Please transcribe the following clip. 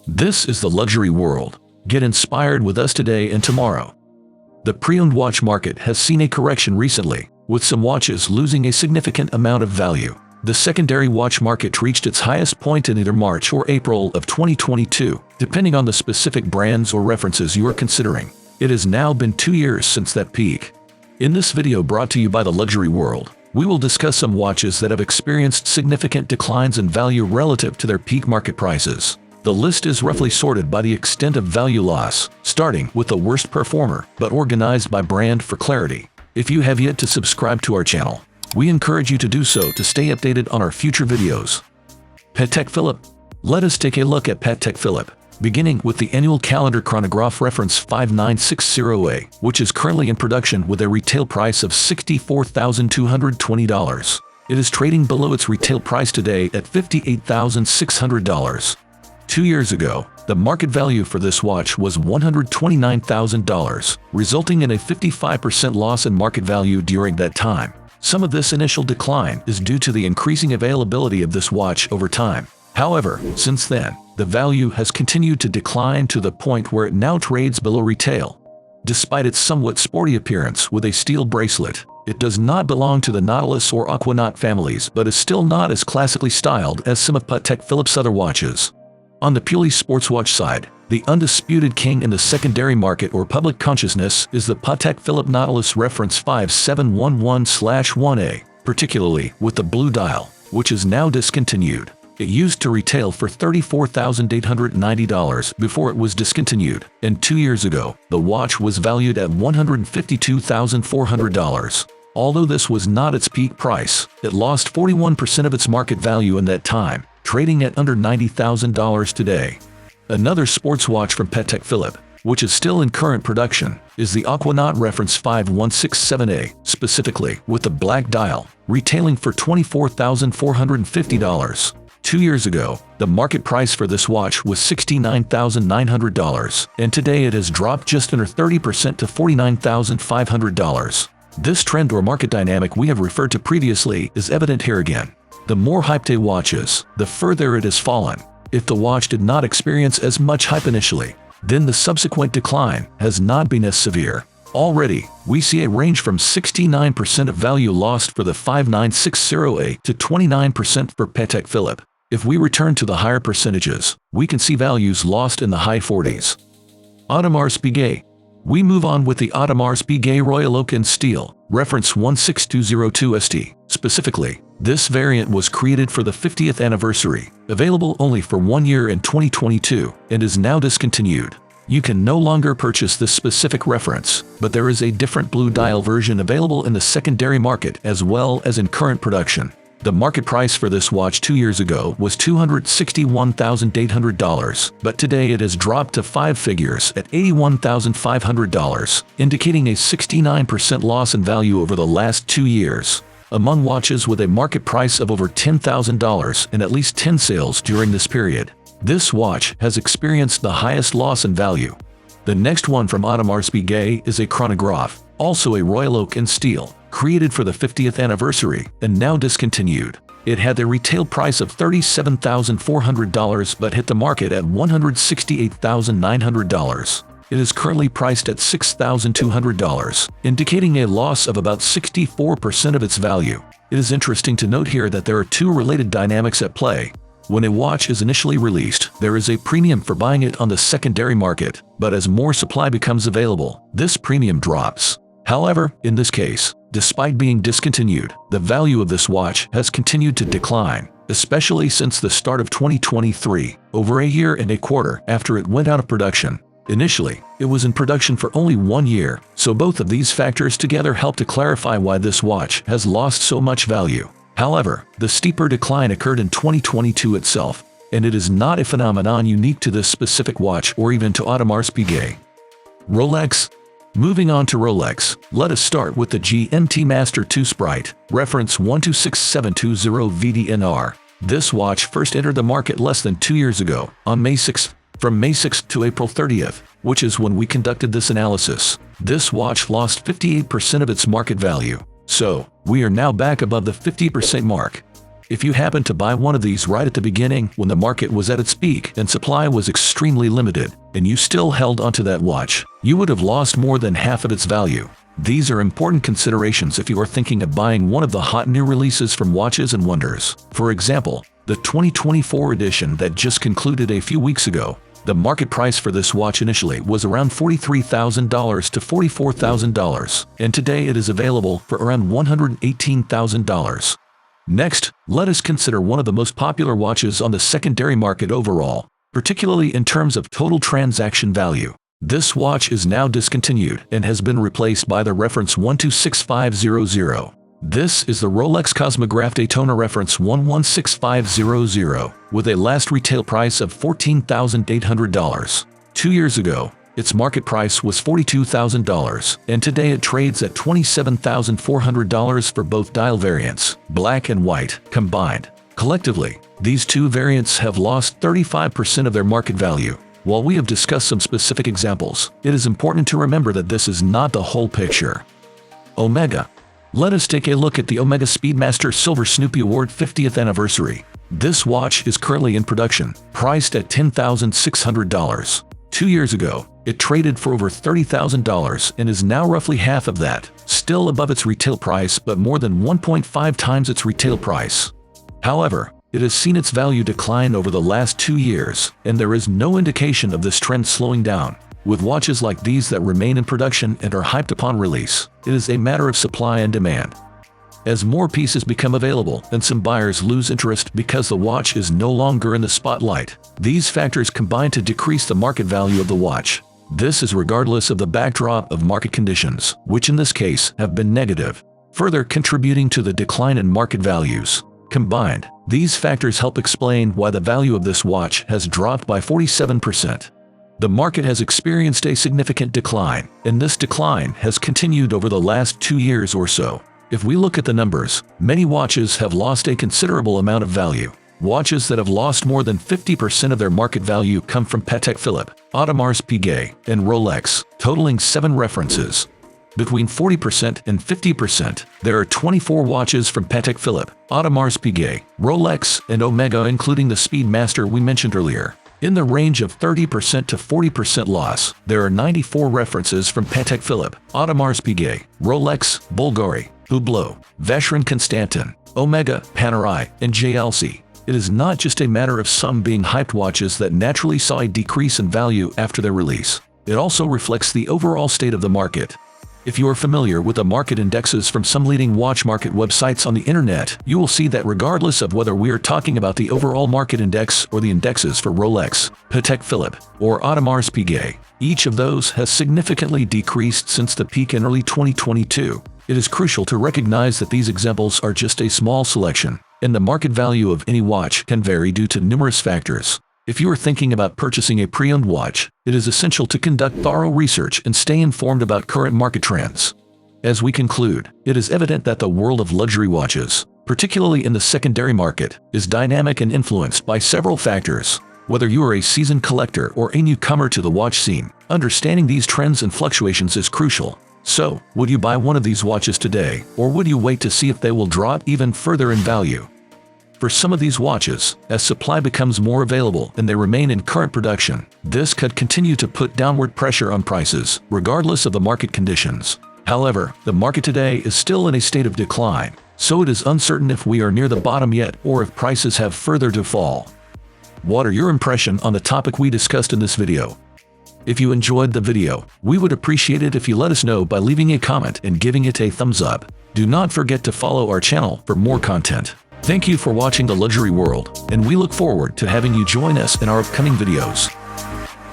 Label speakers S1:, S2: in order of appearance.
S1: This is the luxury world. Get inspired with us today and tomorrow. The pre-owned watch market has seen a correction recently, with some watches losing a significant amount of value. The secondary watch market reached its highest point in either March or April of 2022, depending on the specific brands or references you are considering. It has now been 2 years since that peak. In this video brought to you by the Luxury World, we will discuss some watches that have experienced significant declines in value relative to their peak market prices. The list is roughly sorted by the extent of value loss, starting with the worst performer, but organized by brand for clarity. If you have yet to subscribe to our channel, we encourage you to do so to stay updated on our future videos. Patek Philippe. Let us take a look at Patek Philippe, beginning with the annual calendar chronograph reference 5960A, which is currently in production with a retail price of $64,220. It is trading below its retail price today at $58,600. 2 years ago, the market value for this watch was $129,000, resulting in a 55% loss in market value during that time. Some of this initial decline is due to the increasing availability of this watch over time. However, since then, the value has continued to decline to the point where it now trades below retail. Despite its somewhat sporty appearance with a steel bracelet, it does not belong to the Nautilus or Aquanaut families but is still not as classically styled as some of Patek Philippe's other watches. On the purely sports watch side, the undisputed king in the secondary market or public consciousness is the Patek Philippe Nautilus reference 5711/1A, particularly with the blue dial, which is now discontinued. It used to retail for $34,890 before it was discontinued, and 2 years ago, the watch was valued at $152,400. Although this was not its peak price, it lost 41% of its market value in that time, trading at under $90,000 today. Another sports watch from Patek Philippe, which is still in current production, is the Aquanaut reference 5167A, specifically with the black dial, retailing for $24,450. 2 years ago, the market price for this watch was $69,900, and today it has dropped just under 30% to $49,500. This trend or market dynamic we have referred to previously is evident here again. The more hyped a watch is, the further it has fallen. If the watch did not experience as much hype initially, then the subsequent decline has not been as severe. Already, we see a range from 69% of value lost for the 5960A to 29% for Patek Philippe. If we return to the higher percentages, we can see values lost in the high 40s. Audemars Piguet. We move on with the Audemars Piguet Royal Oak in Steel, reference 16202ST. Specifically, this variant was created for the 50th anniversary, available only for 1 year in 2022, and is now discontinued. You can no longer purchase this specific reference, but there is a different blue dial version available in the secondary market as well as in current production. The market price for this watch 2 years ago was $261,800, but today it has dropped to 5 figures at $81,500, indicating a 69% loss in value over the last 2 years. Among watches with a market price of over $10,000 and at least 10 sales during this period, this watch has experienced the highest loss in value. The next one from Audemars Piguet is a chronograph, also a Royal Oak in Steel, created for the 50th anniversary and now discontinued. It had a retail price of $37,400 but hit the market at $168,900. It is currently priced at $6,200, indicating a loss of about 64% of its value. It is interesting to note here that there are two related dynamics at play. When a watch is initially released, there is a premium for buying it on the secondary market, but as more supply becomes available, this premium drops. However, in this case, despite being discontinued, the value of this watch has continued to decline, especially since the start of 2023, over a year and a quarter after it went out of production. Initially, it was in production for only 1 year, so both of these factors together help to clarify why this watch has lost so much value. However, the steeper decline occurred in 2022 itself, and it is not a phenomenon unique to this specific watch or even to Audemars Piguet. Rolex. Moving on to Rolex, let us start with the GMT Master 2 Sprite, reference 126720VDNR. This watch first entered the market less than 2 years ago, on May 6th. From May 6th to April 30th, which is when we conducted this analysis, this watch lost 58% of its market value. So, we are now back above the 50% mark. If you happen to buy one of these right at the beginning when the market was at its peak and supply was extremely limited, and you still held onto that watch, you would have lost more than half of its value. These are important considerations if you are thinking of buying one of the hot new releases from Watches and Wonders. For example, the 2024 edition that just concluded a few weeks ago. The market price for this watch initially was around $43,000 to $44,000, and today it is available for around $118,000. Next, let us consider one of the most popular watches on the secondary market overall, particularly in terms of total transaction value. This watch is now discontinued and has been replaced by the reference 126500. This is the Rolex Cosmograph Daytona reference 116500, with a last retail price of $14,800. 2 years ago, its market price was $42,000, and today it trades at $27,400 for both dial variants, black and white, combined. Collectively, these two variants have lost 35% of their market value. While we have discussed some specific examples, it is important to remember that this is not the whole picture. Omega. Let us take a look at the Omega Speedmaster Silver Snoopy Award 50th anniversary. This watch is currently in production, priced at $10,600. 2 years ago, it traded for over $30,000 and is now roughly half of that, still above its retail price but more than 1.5 times its retail price. However, it has seen its value decline over the last 2 years, and there is no indication of this trend slowing down. With watches like these that remain in production and are hyped upon release, it is a matter of supply and demand. As more pieces become available and some buyers lose interest because the watch is no longer in the spotlight, these factors combine to decrease the market value of the watch. This is regardless of the backdrop of market conditions, which in this case have been negative, further contributing to the decline in market values. Combined, these factors help explain why the value of this watch has dropped by 47%. The market has experienced a significant decline, and this decline has continued over the last 2 years or so. If we look at the numbers, many watches have lost a considerable amount of value. Watches that have lost more than 50% of their market value come from Patek Philippe, Audemars Piguet, and Rolex, totaling 7 references. Between 40% and 50%, there are 24 watches from Patek Philippe, Audemars Piguet, Rolex, and Omega, including the Speedmaster we mentioned earlier. In the range of 30% to 40% loss, there are 94 references from Patek Philippe, Audemars Piguet, Rolex, Bulgari, Hublot, Vacheron Constantin, Omega, Panerai, and JLC. It is not just a matter of some being hyped watches that naturally saw a decrease in value after their release. It also reflects the overall state of the market. If you are familiar with the market indexes from some leading watch market websites on the internet, you will see that regardless of whether we are talking about the overall market index or the indexes for Rolex, Patek Philippe, or Audemars Piguet, each of those has significantly decreased since the peak in early 2022. It is crucial to recognize that these examples are just a small selection, and the market value of any watch can vary due to numerous factors. If you are thinking about purchasing a pre-owned watch, it is essential to conduct thorough research and stay informed about current market trends. As we conclude, it is evident that the world of luxury watches, particularly in the secondary market, is dynamic and influenced by several factors. Whether you are a seasoned collector or a newcomer to the watch scene, understanding these trends and fluctuations is crucial. So, would you buy one of these watches today, or would you wait to see if they will drop even further in value? For some of these watches, as supply becomes more available and they remain in current production, this could continue to put downward pressure on prices, regardless of the market conditions. However, the market today is still in a state of decline, so it is uncertain if we are near the bottom yet or if prices have further to fall. What are your impressions on the topic we discussed in this video? If you enjoyed the video, we would appreciate it if you let us know by leaving a comment and giving it a thumbs up. Do not forget to follow our channel for more content. Thank you for watching The Luxury World, and we look forward to having you join us in our upcoming videos.